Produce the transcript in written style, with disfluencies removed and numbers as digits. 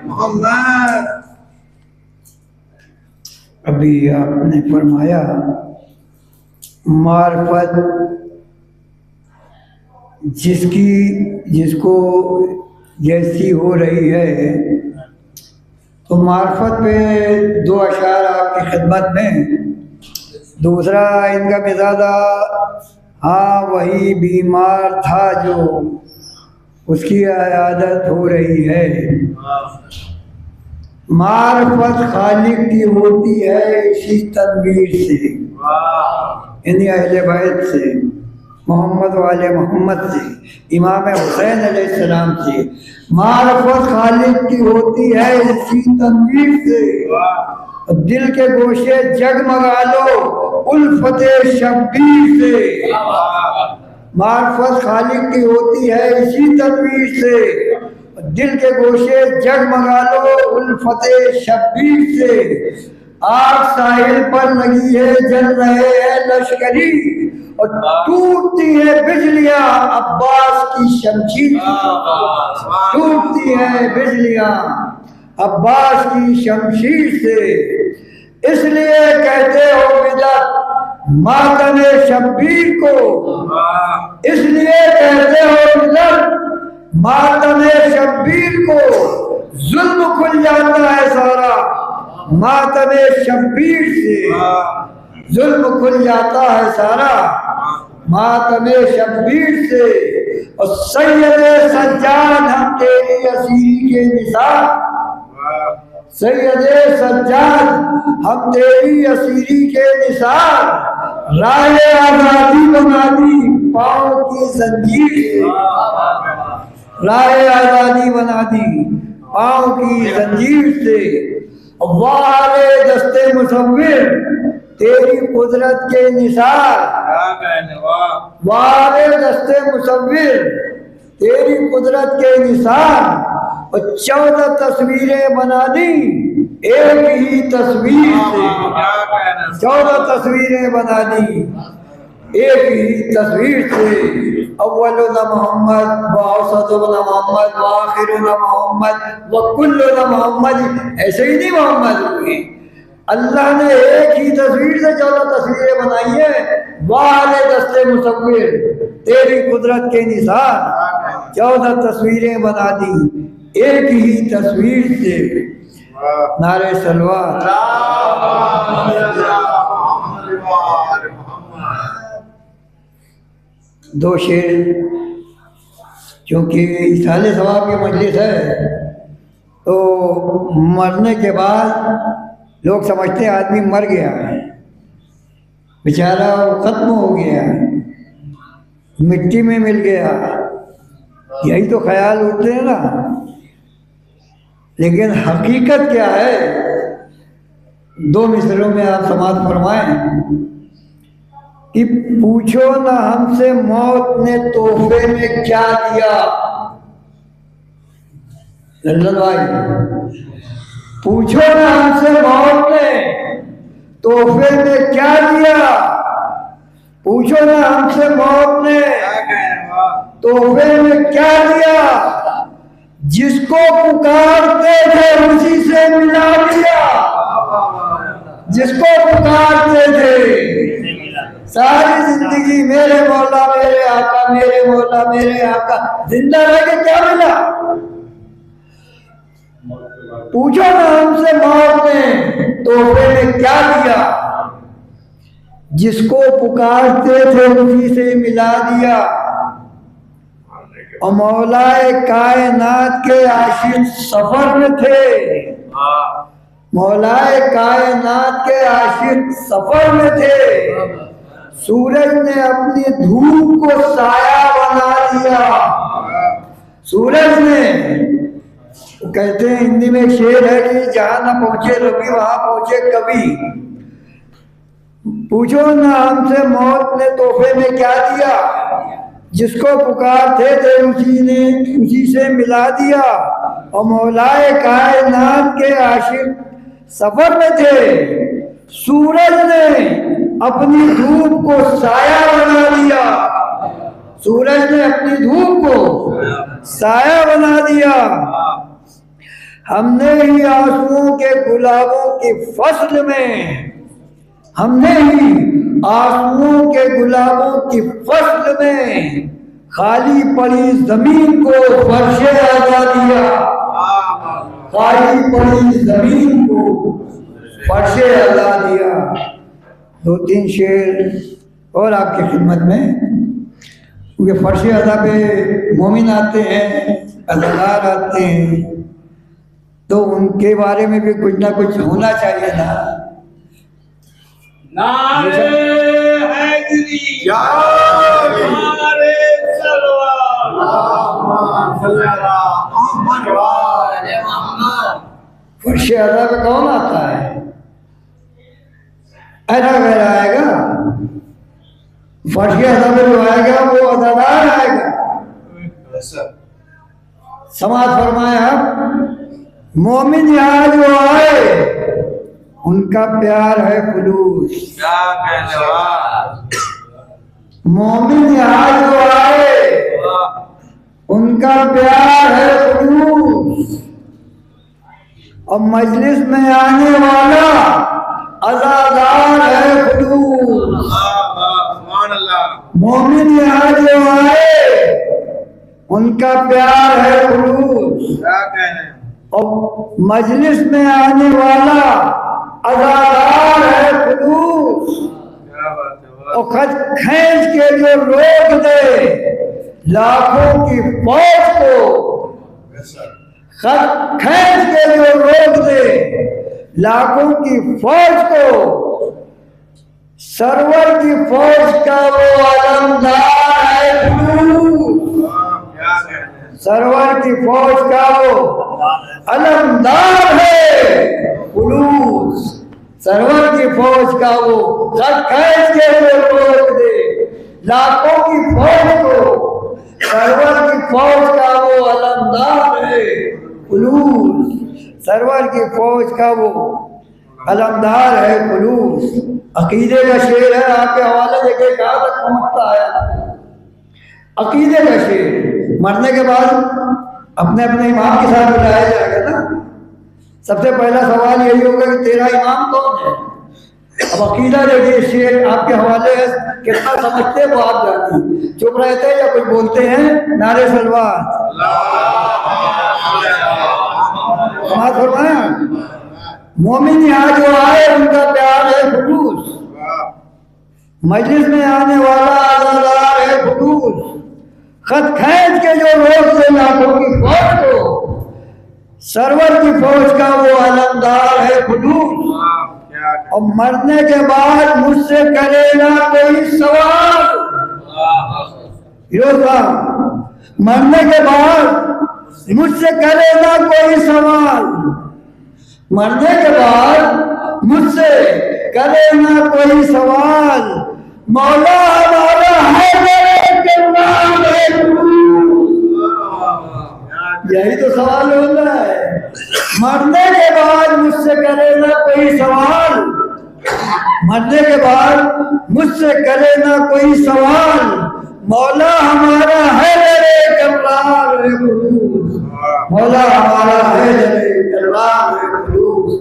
محمد. ابھی آپ نے فرمایا معرفت جس کو جیسی ہو رہی ہے، تو معرفت پہ دو اشعار آپ کی خدمت میں. دوسرا ان کا مزاج، ہاں وہی بیمار تھا جو اس کی عیادت ہو رہی ہے. معرفت خالق کی ہوتی ہے اسی تنویر سے، یعنی اہل بیت سے، محمد والے محمد سے، امام حسین علیہ السلام سے. معرفت خالق کی ہوتی ہے اسی تنویر سے، دل کے گوشے جگمگا لو الفت شبیر سے. معرفت خالق کی ہوتی ہے اسی تنویر سے، دل کے گوشے جگمگا لو الفت شبیر سے. آگ ساحل پر لگی ہے جل رہے ہیں لشکری، اور ٹوٹتی ہے بجلیاں عباس کی شمشیر سے. ٹوٹتی ہے بجلیاں عباس کی شمشیر سے. اس لیے کہتے ہو بدعت ماتم شبیر کو، اس لیے کہتے ہو بدعت ماتم شبیر کو. ظلم کھل جاتا ہے سارا ماتم شبیر سے، ظلم کھل جاتا ہے سارا ماتم شبیر سے. اور سید سجاد ہم تیری اسیری کے نثار، سید سجاد ہم تیری اسیری کے نثار. راہ آزادی بنا دی پاؤں کی زنجیر سے، راہ آزادی بنا دی پاؤں کی زنجیر سے. واہ دستے مصور تیری قدرت کے نثار، واہ دستے مصور تیری قدرت کے نثار. اور 14 تصویریں بنا دی ایک ہی تصویر سے، 14 تصویریں بنا دی ایک ہی تصویر سے. اولنا محمد واوسطنا محمد وآخرنا محمد وکلنا محمد. ایسے ہی نہیں محمد ہوئے، اللہ نے ایک ہی تصویر سے 14 تصویریں بنائی ہیں. واہ دست مصور تیری قدرت کے نثار، 14 تصویریں بنا دی ایک ہی تصویر سے. نعرہ صلوات. دو شعر، چونکہ اصحال ثواب کی مجلس ہے تو مرنے کے بعد لوگ سمجھتے ہیں آدمی مر گیا ہے، بیچارہ ختم ہو گیا، مٹی میں مل گیا، یہی تو خیال ہوتے ہیں نا. لیکن حقیقت کیا ہے؟ دو مصروں میں آپ سماعت فرمائیں کہ پوچھو نہ ہم سے موت نے تحفے میں کیا دیا. للن بھائی پوچھو نہ ہم سے موت نے تحفے میں کیا دیا، پوچھو نہ ہم سے موت نے تحفے میں کیا دیا. جس کو پکارتے تھے اسی سے ملا دیا، جس کو پکارتے تھے ساری زندگی میرے مولا میرے آقا میرے مولا میرے آقا، زندہ رہ کے کیا ملا. پوچھو نا ہم سے موت نے تحفے میں کیا دیا، جس کو پکارتے تھے اسی سے ملا دیا. اور مولائے کائنات کے عاشق سفر میں تھے، مولائے کائنات کے عاشق سفر میں تھے. سورج نے اپنی دھوپ کو سایہ بنا دیا، سورج نے، کہتے ہیں ہندی میں ایک شعر ہے کہ جہاں نہ پہنچے ربی وہاں پہنچے کبھی. پوچھو نہ ہم سے موت نے تحفے میں کیا دیا، جس کو پکارتے تھے اسی سے ملا دیا. اور مولائے کائنات کے عاشق سفر میں تھے، سورج نے اپنی دھوپ کو سایہ بنا دیا، سورج نے اپنی دھوپ کو سایہ بنا دیا. ہم نے ہی آنسوؤں کے گلابوں کی فصل میں، ہم نے ہی آنسوؤں کے گلابوں کی فصل میں خالی پڑی زمین کو فرش ادا دیا، خالی پڑی زمین کو فرش ادا دیا۔ دو تین شعر اور آپ کی خدمت میں، کیونکہ فرش ادا پہ مومن آتے ہیں، اداکار آتے ہیں، تو ان کے بارے میں بھی کچھ نہ کچھ ہونا چاہیے نا۔ نعرے حیدری، نعرے سلوات، فرش ادا پہ کون آتا ہے؟ ایسا غیر آئے گا، فرش ادا پہ جو آئے گا وہ اداکار آئے گا۔ سماعت فرمائے آپ، مومن یہاں جو آئے ان کا پیار ہے خلوص، مومن یہاں جو آئے ان کا پیار ہے خلوص، اور مجلس میں آنے والا عزادار ہے خلوص۔ مومن یہاں جو آئے ان کا پیار ہے خلوص، اور مجلس میں آنے والا عزادار ہے خلوص، اور خط کھینچ کے جو روک دے لاکھوں کی فوج کو، خط کھینچ کے جو روک دے لاکھوں کی فوج کو، سرور کی فوج کا وہ علمدار ہے خلوص، سرور کی فوج کا وہ علمدار ہے خلوص، سرور کی فوج کا وہ خط کھینچ کے جو روک دے لاکھوں کی فوج کو، سرور کی فوج کا وہ علمدار ہے خلوص، سرور کی فوج کا وہ علمدار ہے خلوص۔ عقیدے کا شعر ہے، آپ کے حوالے دیکھیں کہاں تک پہنچتا ہے۔ عقیدے کا شعر، مرنے کے بعد اپنے اپنے امام کے ساتھ بلایا جائے گا نا، سب سے پہلا سوال یہی ہوگا کہ تیرا امام کون ہے؟ اب عقیدہ دیکھیے، شعر آپ کے حوالے ہے، کتنا سمجھتے وہ آپ جانتے، چپ رہتے ہیں یا کچھ بولتے ہیں؟ نعرے سلوات، سماعت فرمایا۔ مومن یہاں جو آئے ان کا پیار ہے خلوص، مجلس میں آنے والا عزادار ہے خلوص، خط کھینچ کے جو روک دے لاکھوں کی فوج کو، سرور کی فوج کا وہ علمدار ہے خلوص، اور مرنے کے بعد مجھ سے کرے گا کوئی سوال، مرنے کے بعد مجھ سے کرے گا کوئی سوال، مرنے کے بعد مجھ سے کرے گا کوئی سوال، مولا ہمارا ہے میرے کرام ہے خلوص۔ یہی تو سوال ہوتا ہے، مرنے کے بعد مجھ سے کرے گا کوئی سوال، مرنے کے بعد مجھ سے کرے گا کوئی سوال، مولا ہمارا ہے میرے کرام ہے خلوص، مولا ہمارا ہے میرے کرام ہے خلوص۔